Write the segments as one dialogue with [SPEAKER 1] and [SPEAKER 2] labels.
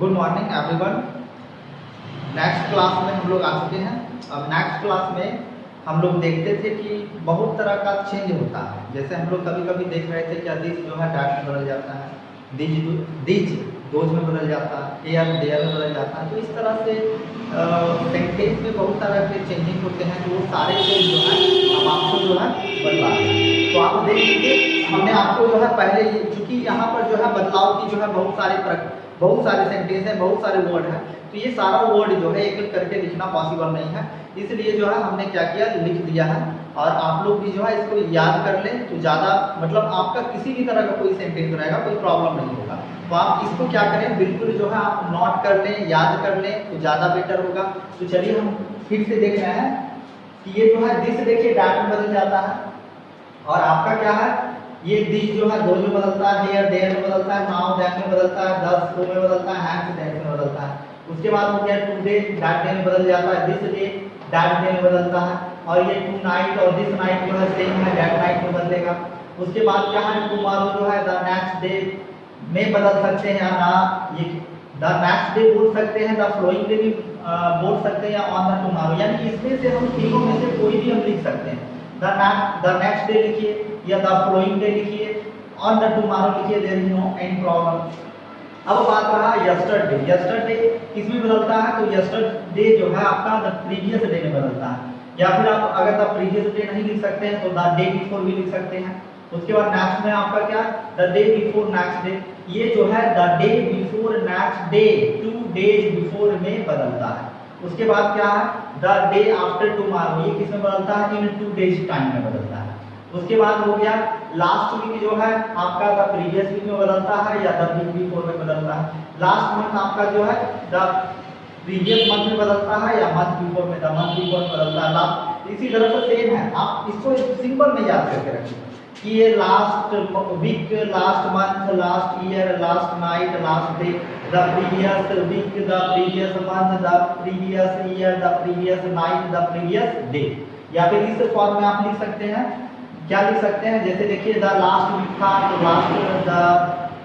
[SPEAKER 1] Good morning everyone. Next class में हम लोग आ चुके हैं। अब नेक्स्ट क्लास में हम लोग देखते थे कि बहुत तरह का चेंज होता है। जैसे हम लोग कभी कभी देख रहे थे कि दिस जो है डैट में बदल जाता है, दिज दोज में बदल जाता है, एयर देयर में बदल जाता है। तो इस तरह से सेंटेंस में बहुत तरह के चेंजिंग होते हैं। तो वो सारे चेंज जो है हम आपको जो है बदला दें। तो आप देख लीजिए, हमने आपको जो है पहले, चूँकि यहाँ पर जो है बदलाव की जो है बहुत सारे सेंटेंस हैं, बहुत सारे वर्ड हैं। तो ये सारा वर्ड जो है एक एक करके लिखना पॉसिबल नहीं है, इसलिए जो है हमने क्या किया, लिख दिया है। और आप लोग भी जो है इसको याद कर लें तो ज़्यादा, मतलब आपका किसी भी तरह का कोई सेंटेंस रहेगा, कोई प्रॉब्लम नहीं होगा। तो आप इसको क्या करें, बिल्कुल जो है आप नोट कर लें, याद कर लें तो ज़्यादा बेटर होगा। तो चलिए हम फिर से देख रहे हैं कि ये जो है दिस, देखिए डैट में बदल जाता है। और आपका क्या है, ये दिस जो है दो में बदलता है, हियर देयर में बदलता है, नाउ दैट में बदलता है, दस दो में बदलता है, हैंड्स दैट में बदलता है। उसके बाद हो गया टुडे, दैट डे में बदल जाता है, दिस डे दैट डे में बदलता है। और ये टू नाइट और दिस नाइट जो है सेम है, दैट नाइट में बदलेगा। उसके बाद क्या है, टुमारो जो है द नेक्स्ट डे में बदल सकते हैं ना, ये द नेक्स्ट डे बोल सकते हैं, द फ्लोइंग डे भी बोल सकते हैं, या ऑन द टुमारो। यानी इसमें से हम तीनों में से कोई भी हम लिख सकते हैं। द नेक्स्ट डे लिखिए या द फ्लोइंग डे लिखिए, ऑन द टुमारो लिखिए, there is no any problem. अब बात रहा यस्टरडे। यस्टरडे किसमें बदलता है, तो यस्टरडे जो है आपका द प्रीवियस डे में बदलता है। या फिर आप अगर द प्रीवियस डे नहीं लिख सकते हैं तो द डे बिफोर भी लिख सकते हैं। उसके बाद नेक्स्ट में आपका क्या, the day before next day. ये जो है the day before next day 2 days before में बदलता है। उसके बाद क्या है, द डे आफ्टर टुमारो, ये किसमें बदलता है, इन 2 डेज टाइम में बदलता है। उसके बाद हो गया लास्ट वीक जो है आपका द प्रीवियस वीक में बदलता है या द वीक बिफोर में बदलता है। लास्ट मंथ आपका जो है द प्रीवियस मंथ में बदलता है या मंथ बिफोर में, द मंथ बिफोर में बदलता है। लास्ट इसी तरह से सेम है, आप इसको सिंपल में याद करके रखिए कि ये last week, last month, last year, last night, last day, the previous week, the previous month, the previous year, the previous night, the previous day. या फिर इस फॉर्म में आप लिख सकते हैं, क्या लिख सकते हैं, जैसे देखिए द लास्ट वीक था तो लास्ट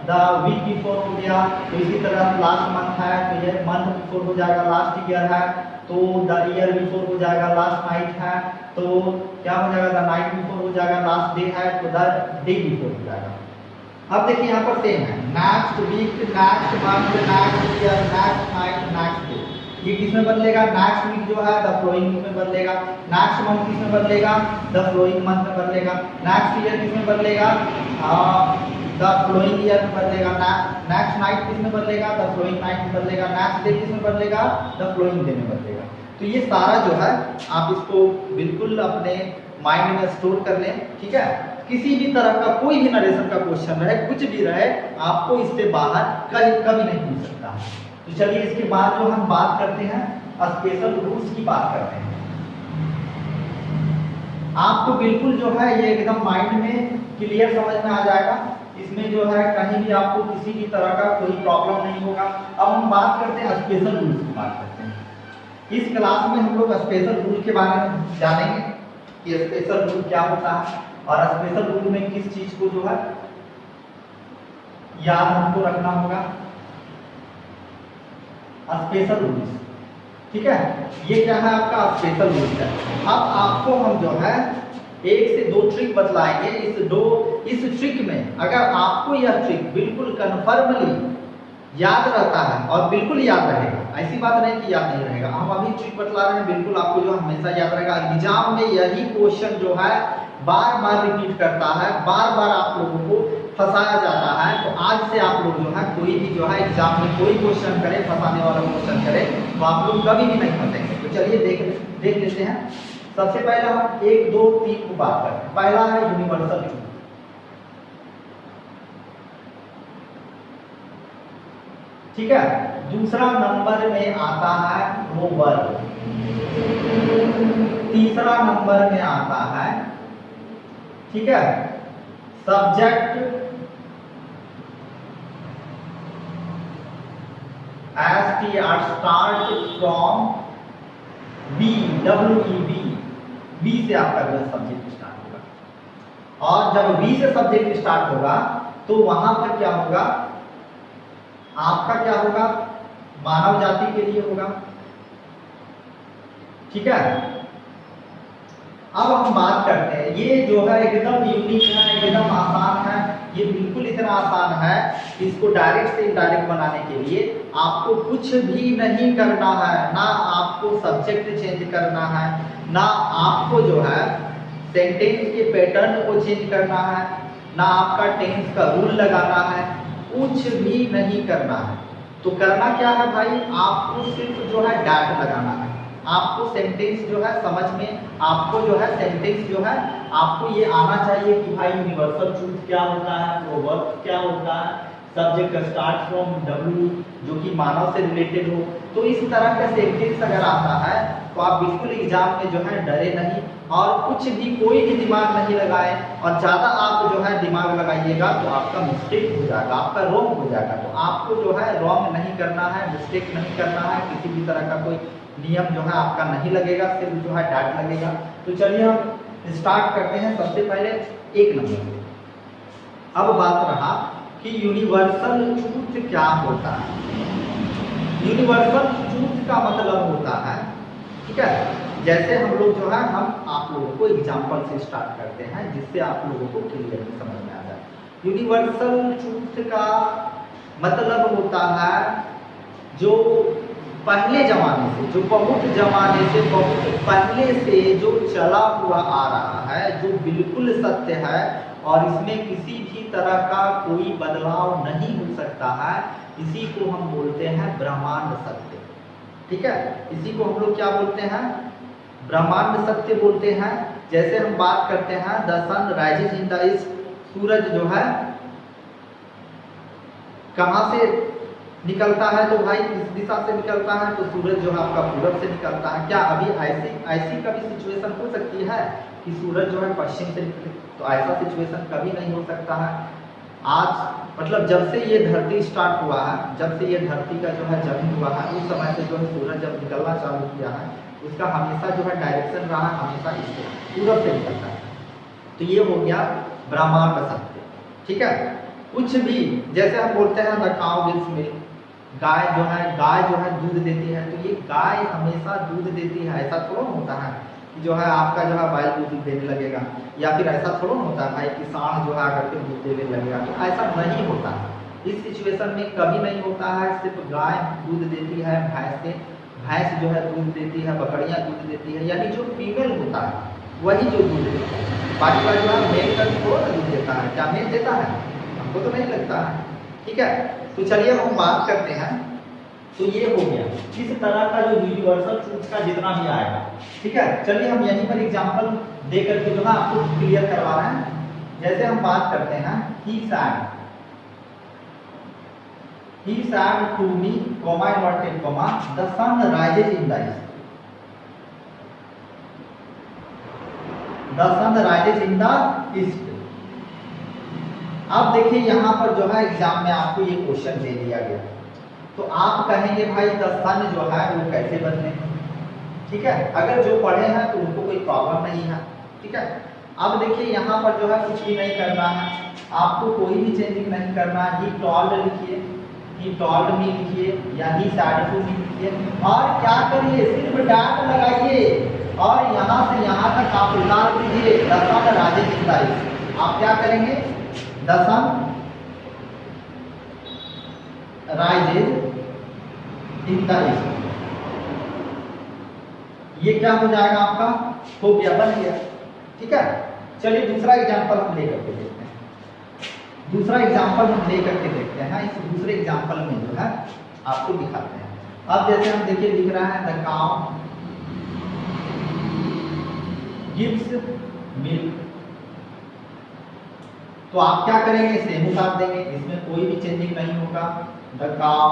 [SPEAKER 1] द वीक बिफोर हो गया। तो इसी तरह लास्ट मंथ है तो ये मंथ बिफोर हो जाएगा, लास्ट ईयर है तो द ईयर बिफोर हो जाएगा, लास्ट नाइट है तो क्या हो जाएगा, द नाइट बिफोर हो जाएगा, लास्ट डे है तो द डे बिफोर हो जाएगा। अब देखिए यहाँ पर सेम है, next week, next month, next year, next night, next day. ये किसमें बदलेगा, नेक्स्ट वीक जो है द फ्लोइंग वीक में बदलेगा, नेक्स्ट मंथ किसमें बदलेगा, द फ्लोइंग मंथ में बदलेगा, नेक्स्ट ईयर किसमें बदलेगा, द फ्लोइंग ईयर में बदलेगा, नेक्स्ट नाइट किसमें बदलेगा, द फ्लोइंग नाइट में बदलेगा, नेक्स्ट डे किसमें बदलेगा, द फ्लोइंग डे में बदलेगा। तो ये सारा जो है आप इसको बिल्कुल अपने माइंड में स्टोर कर लें, ठीक है। किसी भी तरह का कोई भी नरेशन का क्वेश्चन रहे, कुछ भी रहे, आपको इससे बाहर कभी नहीं पूछ सकता है। तो चलिए इसके बाद जो हम बात करते हैं, स्पेशल रूल्स की बात करते हैं। आपको बिल्कुल जो है ये एकदम माइंड में क्लियर समझ में आ जाएगा। इसमें जो है कहीं भी आपको किसी भी तरह का कोई प्रॉब्लम नहीं होगा। अब हम बात करते हैं स्पेशल रूल्स की बात करते हैं। इस क्लास में हम लोग स्पेशल रूल के बारे में जानेंगे कि स्पेशल रूल क्या होता है और स्पेशल रूल में किस चीज को जो है याद हमको रखना होगा। स्पेशल रूल्स, ठीक है, ये क्या है आपका स्पेशल रूल्स है। अब आपको हम जो है 1 से 2 ट्रिक बतलाएंगे। इस ट्रिक में अगर आपको यह ट्रिक बिल्कुल कन्फर्मली याद रहता है और बिल्कुल याद रहेगा, ऐसी बात नहीं कि याद नहीं रहेगा, हम अभी ट्रिक बतला रहे हैं, बिल्कुल आपको जो हमेशा याद रहेगा। एग्जाम में यही क्वेश्चन जो है बार बार रिपीट करता है, बार बार आप लोगों को फंसाया जाता है। तो आज से आप लोग जो है कोई भी जो है एग्जाम में कोई क्वेश्चन करे, फंसाने वाला क्वेश्चन करे, तो आप लोग कभी भी नहीं फंसेंगे। तो चलिए देख लेते हैं। सबसे पहले हम 1, 2, 3 को बात करते हैं। पहला है यूनिवर्सल ट्रूथ, ठीक है। दूसरा नंबर में आता है ग्लोबल, तीसरा नंबर में आता है, ठीक है, subject start from B, B से आपका जो सब्जेक्ट स्टार्ट होगा। और जब बी से सब्जेक्ट स्टार्ट होगा तो वहां पर क्या होगा, आपका क्या होगा, मानव जाति के लिए होगा। ठीक है, अब हम बात करते हैं, ये जो है एकदम यूनिक है, एकदम आसान है। ये बिल्कुल इतना आसान है, इसको डायरेक्ट से इनडायरेक्ट बनाने के लिए आपको कुछ भी नहीं करना है। ना आपको सब्जेक्ट चेंज करना है, ना आपको जो है सेंटेंस के पैटर्न को चेंज करना है, ना आपका टेंस का रूल लगाना है, कुछ भी नहीं करना है। तो करना क्या है भाई, आपको सिर्फ जो है डैट लगाना है। आपको सेंटेंस जो है समझ में, आपको जो है सेंटेंस जो है आपको ये आना चाहिए कि भाई यूनिवर्सल ट्रूथ क्या होता है, प्रोवर्ब क्या होता है, सब्जेक्ट स्टार्ट फ्रॉम डब्ल्यू जो कि मानव से रिलेटेड हो। तो इस तरह का सेंटेंस अगर आता है तो आप बिल्कुल एग्जाम में जो है डरे नहीं और कुछ भी कोई भी दिमाग नहीं लगाए। और ज़्यादा आप जो है दिमाग लगाइएगा तो आपका मिस्टेक हो जाएगा, आपका रॉन्ग हो जाएगा। तो आपको जो है रॉन्ग नहीं करना है, मिस्टेक नहीं करना है, किसी भी तरह का कोई नियम जो है आपका नहीं लगेगा, सिर्फ जो है डाट लगेगा। तो चलिए हम स्टार्ट करते हैं सबसे पहले 1 नंबर से। अब बात रहा कि यूनिवर्सल ट्रूथ क्या होता है। यूनिवर्सल ट्रूथ का मतलब होता है, ठीक है, जैसे हम लोग जो है हम आप लोगों को एग्जाम्पल से स्टार्ट करते हैं जिससे आप लोगों को क्लियरली समझ में आ जाए। यूनिवर्सल ट्रूथ का मतलब होता है जो पहले जमाने से, जो बहुत जमाने से, बहुत पहले से जो चला हुआ आ रहा है, जो बिल्कुल सत्य है और इसमें किसी भी तरह का कोई बदलाव नहीं हो सकता है, इसी को हम बोलते हैं ब्रह्मांड सत्य। ठीक है, इसी को हम लोग क्या बोलते हैं, ब्रह्मांड सत्य बोलते हैं। जैसे हम बात करते हैं the sun rises in the east, सूरज जो है कहाँ से निकलता है, तो भाई इस दिशा से निकलता है, तो सूरज जो है आपका पूरब से निकलता है। क्या अभी ऐसी कभी सिचुएशन हो सकती है कि सूरज जो है पश्चिम से निकले? तो ऐसा सिचुएशन कभी नहीं हो सकता है। आज मतलब जब से ये धरती स्टार्ट हुआ है, जब से ये धरती का जो है जन्म हुआ है, उस समय से जो है सूरज जब निकलना चालू किया है, उसका हमेशा जो है डायरेक्शन रहा है हमेशा इससे पूरब से निकलता है। तो ये हो गया ब्रह्मांड सत्य। ठीक है, कुछ भी जैसे हम बोलते हैं द काउ गिव्स मिल्क, गाय जो है दूध देती है, तो ये गाय हमेशा दूध देती है, ऐसा थोड़ा होता है कि जो है आपका जो है बैल दूध देने लगेगा, या फिर ऐसा थोड़ा होता है भाई कि सांड जो है आकर के दूध देने लगेगा, तो ऐसा नहीं होता है। इस सिचुएशन में कभी नहीं होता है। सिर्फ गाय दूध देती है भैंस से, भैंस जो है दूध देती है, बकरियाँ दूध देती है, यानी जो फीमेल होता है वही जो दूध देता है। बाकी का जो है मेल का थोड़ा दूध देता है, क्या मेल देता है? हमको तो नहीं लगता है। ठीक है, तो चलिए हम बात करते हैं। तो ये हो गया किस तरह का जो यूनिवर्सल ट्रूथ का जितना भी आएगा। ठीक है, चलिए हम यहीं पर एग्जांपल दे करके जो है आपको क्लियर करवा रहे हैं। जैसे हम बात करते हैं ही said to me, comma inverted comma, the sun rises in the east. The sun rises in the east. अब देखिए यहाँ पर जो है एग्जाम में आपको ये क्वेश्चन दे दिया गया, तो आप कहेंगे भाई द सन जो है वो कैसे बदले। ठीक है, अगर जो पढ़े हैं तो उनको कोई प्रॉब्लम नहीं है। ठीक है, अब देखिए यहाँ पर जो है कुछ भी नहीं करना है, आपको कोई भी चेंजिंग नहीं करना है। ही टॉल्ड लिखिए, ही टॉल्ड मी लिखिए, या ही सैड टू मी लिखिए, और क्या करिए सिर्फ डैट लगाइए और यहाँ से यहाँ तक आप उतार दीजिए the sun rises in the east. आप क्या करेंगे, the sun rises in the east, ये क्या हो जाएगा आपका, हो गया, बन गया। ठीक है, चलिए दूसरा एग्जांपल हम लेकर के देखते हैं। दूसरा एग्जांपल हम लेकर के देखते हैं। इस दूसरे एग्जांपल में जो है आपको दिखाते हैं। अब जैसे हम देखिए लिख रहा है द काउ गिव्स मिल्क, तो आप क्या करेंगे, सेम उतार देंगे, इसमें कोई भी चेंजिंग नहीं होगा। The cow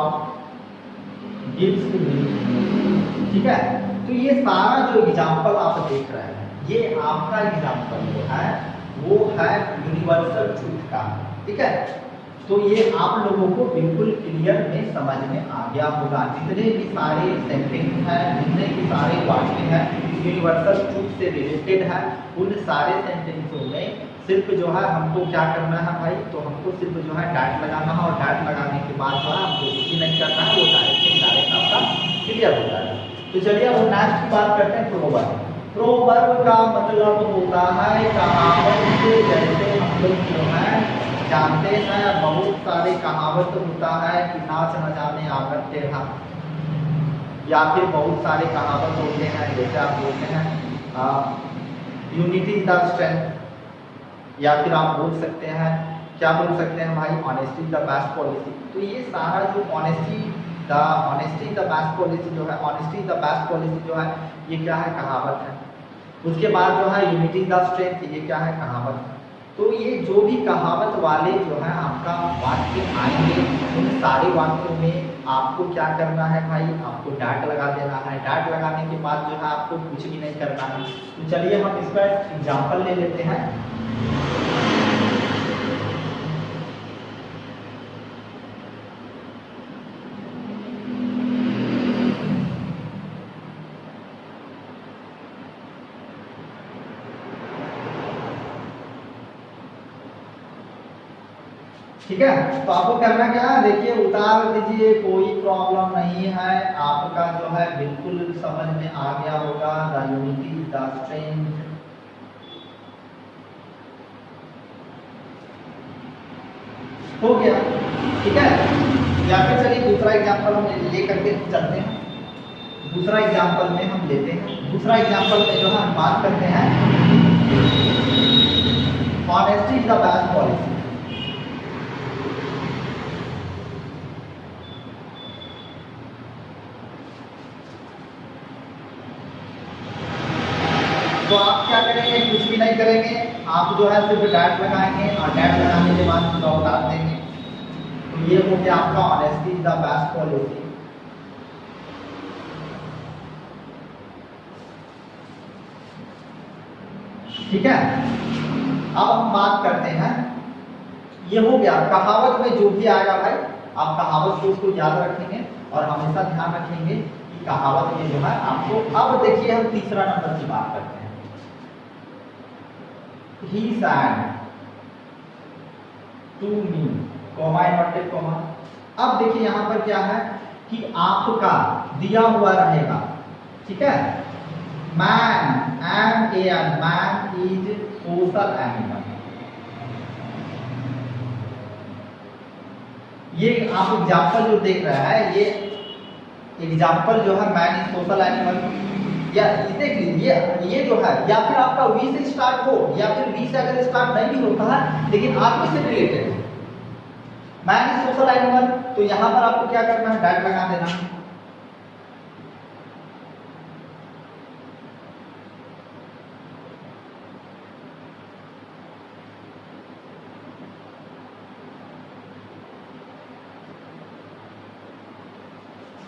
[SPEAKER 1] gives milk. ठीक है, तो ये सारा जो एग्जांपल आप देख रहे हैं, ये आपका एग्जांपल जो है वो है यूनिवर्सल ट्रूथ का। ठीक है, तो ये आप लोगों को बिल्कुल क्लियर में समझ में आ गया होगा। जितने भी सारे सेंटेंस हैं, जितने भी सारे वाक्य हैं यूनिवर्सल ट्रूथ से रिलेटेड है, उन सारे सेंटेंसों में सिर्फ जो है हमको क्या करना है भाई, तो हमको सिर्फ जो है डैट लगाना है, और डैट लगाने के बाद जो है हमको कुछ भी नहीं करना है, वो डायरेक्ट आपका क्लियर हो जाएगा। तो चलिए अब नेक्स्ट की बात करते हैं प्रोवर्ब। प्रोवर्ब का मतलब होता है कहावत। जैसे हम लोग जो है जानते हैं बहुत सारे कहावत होता है कि नाच न जाने आंगन टेढ़ा, या फिर बहुत सारे कहावत होते हैं जैसे आप बोलते हैं यूनिटी इज द स्ट्रेंथ, या फिर आप बोल सकते हैं क्या बोल सकते हैं भाई, ऑनेस्टी द बेस्ट पॉलिसी। तो ये सारा जो ऑनेस्टी द बेस्ट पॉलिसी जो है, ऑनेस्टी द बेस्ट पॉलिसी जो है, ये क्या है, कहावत है। उसके बाद जो है यूनिटी द स्ट्रेंथ, ये क्या है, कहावत है। तो ये जो भी कहावत वाले जो है आपका वाक्य आएंगे, उन सारे वाक्यों में आपको क्या करना है भाई, आपको डैट लगा देना है। डैट लगाने के बाद जो है आपको कुछ भी नहीं करना है। तो चलिए हम इसका एग्जाम्पल ले लेते हैं। ठीक है, तो आपको करना क्या है, देखिए उतार दीजिए, कोई प्रॉब्लम नहीं है, आपका जो है बिल्कुल समझ में आ गया होगा। द यूनिटी द स्ट्रेंथ, हो गया, ठीक है। या फिर चलिए दूसरा एग्जांपल हम ले करके चलते हैं। दूसरा एग्जांपल में हम लेते हैं, दूसरा एग्जांपल में जो है हम बात करते हैं honesty is the best policy. तो आप क्या करेंगे, कुछ भी नहीं करेंगे, आप जो है सिर्फ डैट लगाएंगे, और डैट लगाने के बाद उसका उतार देंगे। तो ये हो गया आपका honesty is the best policy. ठीक है, अब हम बात करते हैं, ये हो गया कहावत में जो भी आएगा भाई, आप कहावत को उसको याद रखेंगे और हमेशा ध्यान रखेंगे कि कहावत में जो है आपको। अब देखिए हम तीसरा नंबर की बात करते हैं। He said to me, comma inverted comma. अब देखिए यहाँ पर क्या है कि आपका दिया हुआ रहेगा, ठीक है। Man, M-A-N, man is social animal. ये आप एग्जाम्पल जो देख रहे हैं, ये एग्जाम्पल जो है मैन इज सोशल एनिमल, या देख लीजिए ये जो है, या फिर आपका वी से स्टार्ट हो, या फिर वी से अगर स्टार्ट नहीं भी होता है लेकिन आदमी से रिलेटेड है, मैन इज सोशल एनिमल, तो यहां पर आपको क्या करना है, डैट लगा देना।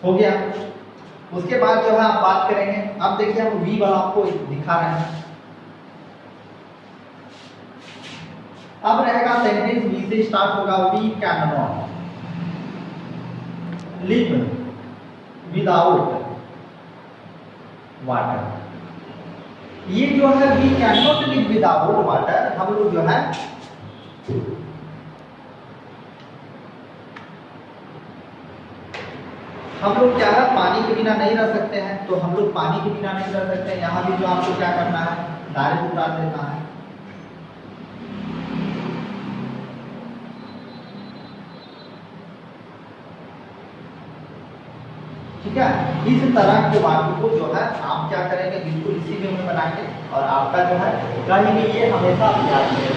[SPEAKER 1] हो गया। उसके बाद जो है आप बात करेंगे, अब देखिए हम वी वाला आपको दिखा रहे हैं। अब रहेगा सेंटेंस वी से स्टार्ट होगा, we can not live without water. ये जो है we can not live without water, हम लोग जो है हम लोग क्या है, पानी के बिना नहीं रह सकते हैं, तो हम लोग पानी के बिना नहीं रह सकते हैं। यहाँ भी जो आपको क्या करना है, डायरेक्ट उतार देना है। ठीक है, इस तरह के वाक्य को जो है आप क्या करेंगे, बिल्कुल इसी में बनाएंगे, और आपका जो है कहीं भी ये हमेशा आप याद करें।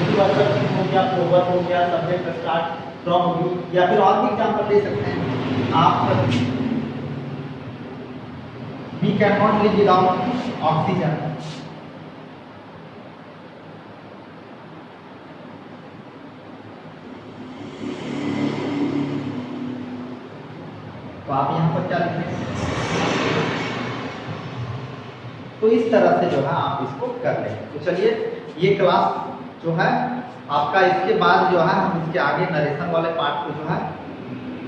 [SPEAKER 1] हो गया, प्रोवर्ब हो गया, सब्जेक्ट स्टार्ट फ्रॉम वी, या फिर और भी एग्जांपल दे सकते हैं आप। We cannot live without oxygen. तो आप यहाँ पर क्या लिखेंगे, तो इस तरह से जो है आप इसको कर लेंगे। तो चलिए ये क्लास जो है आपका इसके बाद जो है हम इसके आगे नरेशन वाले पार्ट को जो है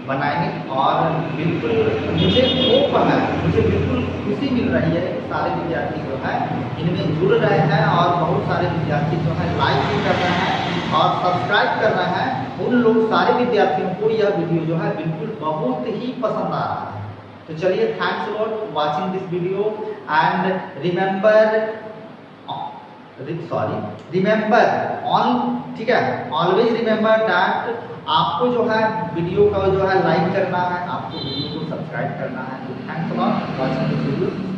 [SPEAKER 1] बनाएंगे। और बिल्कुल मुझे होप है, मुझे बिल्कुल खुशी मिल रही है, सारे विद्यार्थी जो है इनमें जुड़ रहे हैं और बहुत सारे विद्यार्थी जो है लाइक भी कर रहे हैं और सब्सक्राइब कर रहे हैं। उन लोग सारे विद्यार्थियों को यह वीडियो जो है बिल्कुल बहुत ही पसंद आ रहा है। तो चलिए, thanks for watching this video and remember on, ठीक है, ऑलवेज रिमेंबर दैट आपको जो है वीडियो का जो है लाइक करना है, आपको वीडियो को सब्सक्राइब करना है। तो thanks for watching this video.